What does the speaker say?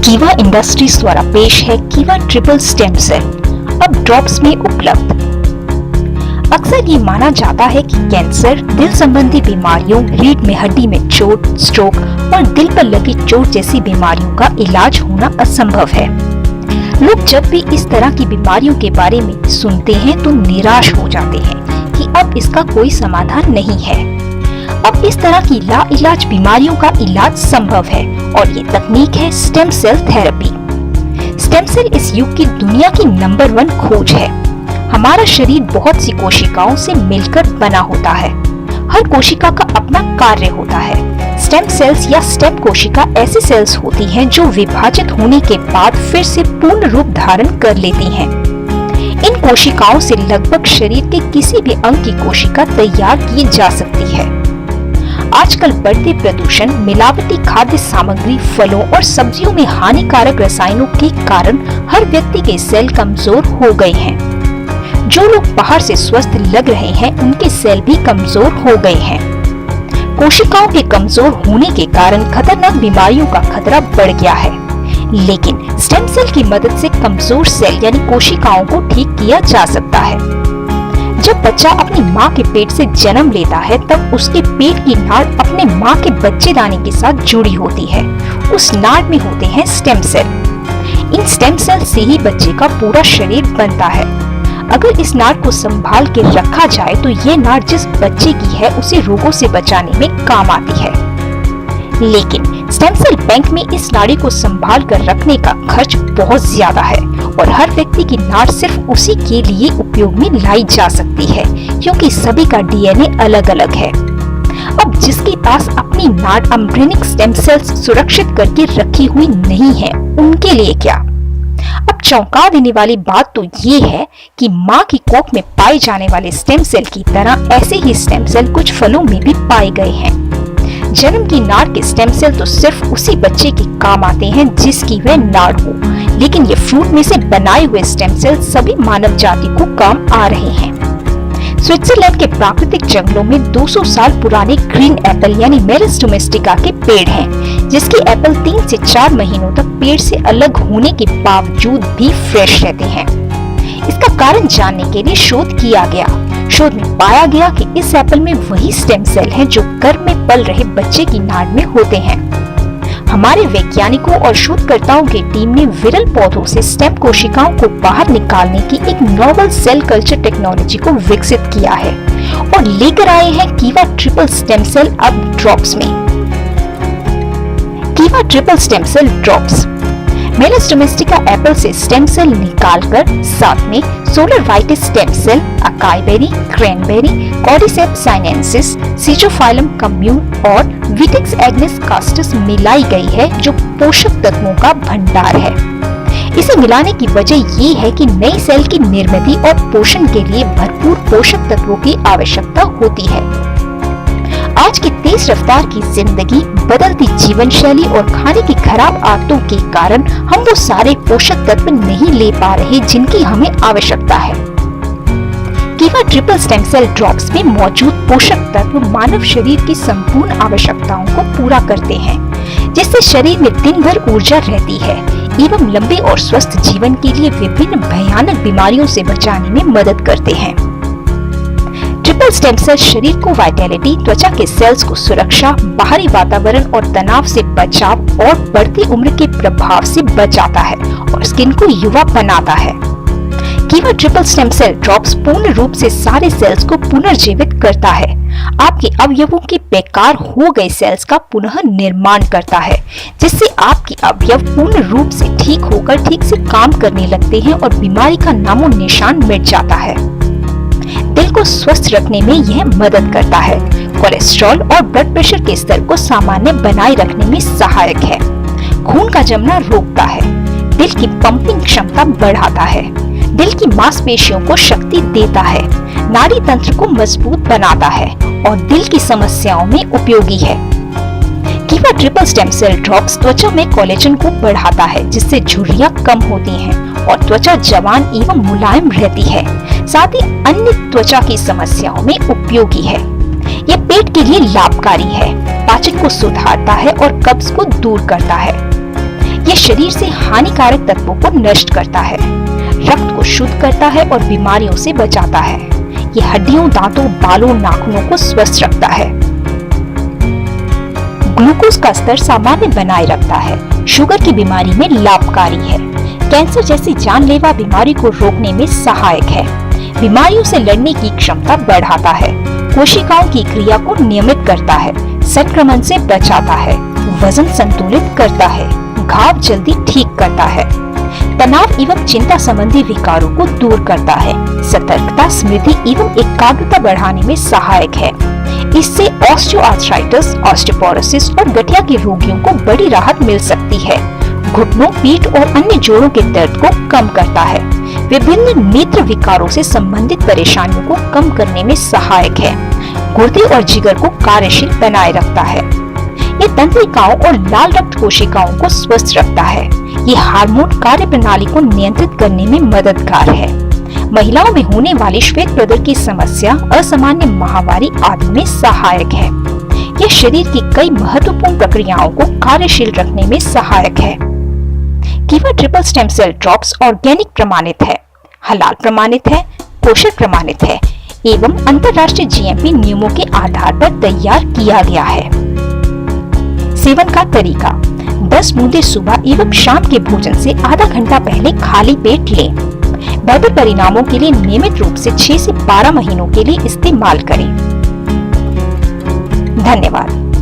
कीवा इंडस्ट्रीज द्वारा पेश है कीवा ट्रिपल स्टेम सेल, अब ड्रॉप्स में उपलब्ध। अक्सर ये माना जाता है कि कैंसर, दिल संबंधी बीमारियों, रीढ़ में हड्डी में चोट, स्ट्रोक और दिल पर लगी चोट जैसी बीमारियों का इलाज होना असंभव है। लोग जब भी इस तरह की बीमारियों के बारे में सुनते हैं तो निराश हो जाते हैं कि अब इसका कोई समाधान नहीं है। अब इस तरह की लाइलाज बीमारियों का इलाज संभव है और ये तकनीक है stem cell therapy. Stem cell इस युग की दुनिया की नंबर 1 खोज है। हमारा शरीर बहुत सी कोशिकाओं से मिलकर बना होता है। हर कोशिका का अपना कार्य होता है। स्टेम सेल्स या स्टेम कोशिका ऐसी सेल्स होती हैं जो विभाजित होने के बाद फिर से पूर्ण रूप धारण कर लेती हैं। इन कोशिकाओं से लगभग शरीर के किसी भी अंग की कोशिका तैयार की जा सकती है। आजकल बढ़ते प्रदूषण, मिलावटी खाद्य सामग्री, फलों और सब्जियों में हानिकारक रसायनों के कारण हर व्यक्ति के सेल कमजोर हो गए हैं। जो लोग बाहर से स्वस्थ लग रहे हैं, उनके सेल भी कमजोर हो गए हैं। कोशिकाओं के कमजोर होने के कारण खतरनाक बीमारियों का खतरा बढ़ गया है। लेकिन स्टेम सेल की मदद से कमजोर सेल यानी कोशिकाओं को ठीक किया जा सकता है। जब बच्चा अपनी माँ के पेट से जन्म लेता है, तब उसके पेट की नाड़ अपने माँ के बच्चेदानी के साथ जुड़ी होती है। उस नाड़ में होते हैं स्टेम सेल। इन स्टेम सेल से ही बच्चे का पूरा शरीर बनता है। अगर इस नाड़ को संभाल के रखा जाए तो ये नाड़ जिस बच्चे की है उसे रोगों से बचाने में काम आती है। लेकिन स्टेम सेल बैंक में इस नाड़ी को संभाल कर रखने का खर्च बहुत ज्यादा है और हर व्यक्ति की नाड़ सिर्फ उसी के लिए उपयोग में लाई जा सकती है, क्योंकि सभी का डीएनए अलग अलग है। अब जिसके पास अपनी नाड़ एम्ब्रियोनिक स्टेम सेल्स सुरक्षित करके रखी हुई नहीं है, उनके लिए क्या? अब चौंका देने वाली बात तो ये है कि माँ की कोख में पाए जाने वाले स्टेम सेल की तरह ऐसे ही स्टेम सेल कुछ फलों में भी पाए गए हैं। जन्म की नाड़ के स्टेम सेल तो सिर्फ उसी बच्चे के काम आते हैं जिसकी वह नाड़ हो, लेकिन ये फ्रूट में से बनाए हुए स्टेम सेल सभी मानव जाति को काम आ रहे हैं। स्विट्जरलैंड के प्राकृतिक जंगलों में 200 साल पुराने ग्रीन एप्पल यानी मेरिस डोमेस्टिका के पेड़ हैं, जिसके एप्पल 3 से 4 महीनों तक पेड़ से अलग होने के बावजूद भी फ्रेश रहते हैं। इसका कारण जानने के लिए शोध किया गया। शोध में पाया गया कि इस एप्पल में वही स्टेम सेल हैं जो गर्भ में पल रहे बच्चे की नाड़ में होते हैं। हमारे वैज्ञानिकों और शोधकर्ताओं की टीम ने विरल पौधों से स्टेम कोशिकाओं को बाहर निकालने की एक नोवेल सेल कल्चर टेक्नोलॉजी को विकसित किया है और लेकर आए हैं कीवा ट्रिपल स्टेम सेल अब ड्रॉप्स में। Kiva triple stem cell drops malus domestica apple से स्टेम सेल निकालकर साथ में solar vitis stem cell, acai berry, cranberry, cordyceps sinensis, schizophyllum commune और विटिक्स एग्निस कास्टस मिलाई गई है, जो पोषक तत्वों का भंडार है। इसे मिलाने की वजह ये है कि नई सेल की निर्मित और पोषण के लिए भरपूर पोषक तत्वों की आवश्यकता होती है। आज की तेज रफ्तार की जिंदगी, बदलती जीवन शैली और खाने की खराब आदतों के कारण हम वो सारे पोषक तत्व नहीं ले पा रहे जिनकी हमें आवश्यकता है। कीवा ट्रिपल स्टेम सेल ड्रॉप्स में मौजूद पोषक तत्व मानव शरीर की संपूर्ण आवश्यकताओं को पूरा करते हैं, जिससे शरीर में दिन भर ऊर्जा रहती है एवं लंबे और स्वस्थ जीवन के लिए विभिन्न भयानक बीमारियों से बचाने में मदद करते हैं। ट्रिपल स्टेम सेल शरीर को वाइटैलिटी, त्वचा के सेल्स को सुरक्षा, बाहरी वातावरण और तनाव से बचाव और बढ़ती उम्र के प्रभाव से बचाता है और स्किन को युवा बनाता है। कीवा ट्रिपल स्टेम सेल ड्रॉप्स पूर्ण रूप से सारे सेल्स को पुनर्जीवित करता है। आपके अवयवों के बेकार हो गए सेल्स का पुनः निर्माण करता है, जिससे आपके अवयव पूर्ण रूप से ठीक होकर ठीक से काम करने लगते हैं और बीमारी का नामो निशान मिट जाता है। दिल को स्वस्थ रखने में यह मदद करता है। कोलेस्ट्रॉल और ब्लड प्रेशर के स्तर को सामान्य बनाए रखने में सहायक है। खून का जमना रोकता है। दिल की पंपिंग क्षमता बढ़ाता है। दिल की मांसपेशियों को शक्ति देता है। नाड़ी तंत्र को मजबूत बनाता है और दिल की समस्याओं में उपयोगी है। कीवा ट्रिपल स्टेम सेल ड्रॉप्स त्वचा में कोलेजन को बढ़ाता है, जिससे झुर्रियां कम होती हैं और त्वचा जवान एवं मुलायम रहती है। साथ ही अन्य त्वचा की समस्याओं में उपयोगी है। यह पेट के लिए लाभकारी है, पाचन को सुधारता है और कब्ज को दूर करता है। ये शरीर से हानिकारक तत्वों को नष्ट करता है, रक्त को शुद्ध करता है और बीमारियों से बचाता है। ये हड्डियों, दांतों, बालों, नाखूनों को स्वस्थ रखता है। ग्लूकोज का स्तर सामान्य बनाए रखता है। शुगर की बीमारी में लाभकारी है। कैंसर जैसी जानलेवा बीमारी को रोकने में सहायक है। बीमारियों से लड़ने की क्षमता बढ़ाता है। कोशिकाओं की क्रिया को नियमित करता है। संक्रमण से बचाता है। वजन संतुलित करता है। घाव जल्दी ठीक करता है। तनाव एवं चिंता संबंधी विकारों को दूर करता है। सतर्कता, स्मृति एवं एकाग्रता बढ़ाने में सहायक है। इससे ऑस्टियोआर्थराइटिस, ऑस्टियोपोरोसिस और गठिया के रोगियों को बड़ी राहत मिल सकती है। घुटनों, पीठ और अन्य जोड़ों के दर्द को कम करता है। विभिन्न नेत्र विकारों से संबंधित परेशानियों को कम करने में सहायक है। गुर्दे और जिगर को कार्यशील बनाए रखता है। ये तंत्रिकाओं और लाल रक्त कोशिकाओं को स्वस्थ रखता है। ये हार्मोन कार्य प्रणाली को नियंत्रित करने में मददगार है। महिलाओं में होने वाली श्वेत प्रदर की समस्या, असामान्य माहवारी आदि में सहायक है। यह शरीर की कई महत्वपूर्ण प्रक्रियाओं को कार्यशील रखने में सहायक है। कीवा triple stem cell drops organic प्रमाणित है, हलाल प्रमाणित है, पोषक प्रमाणित है एवं अंतर्राष्ट्रीय जीएमपी नियमों के आधार पर तैयार किया गया है। सेवन का तरीका: 10 बूंदे सुबह एवं शाम के भोजन से आधा घंटा पहले खाली पेट लें। बेहतर परिणामों के लिए नियमित रूप से 6 से 12 महीनों के लिए इस्तेमाल करें। धन्यवाद।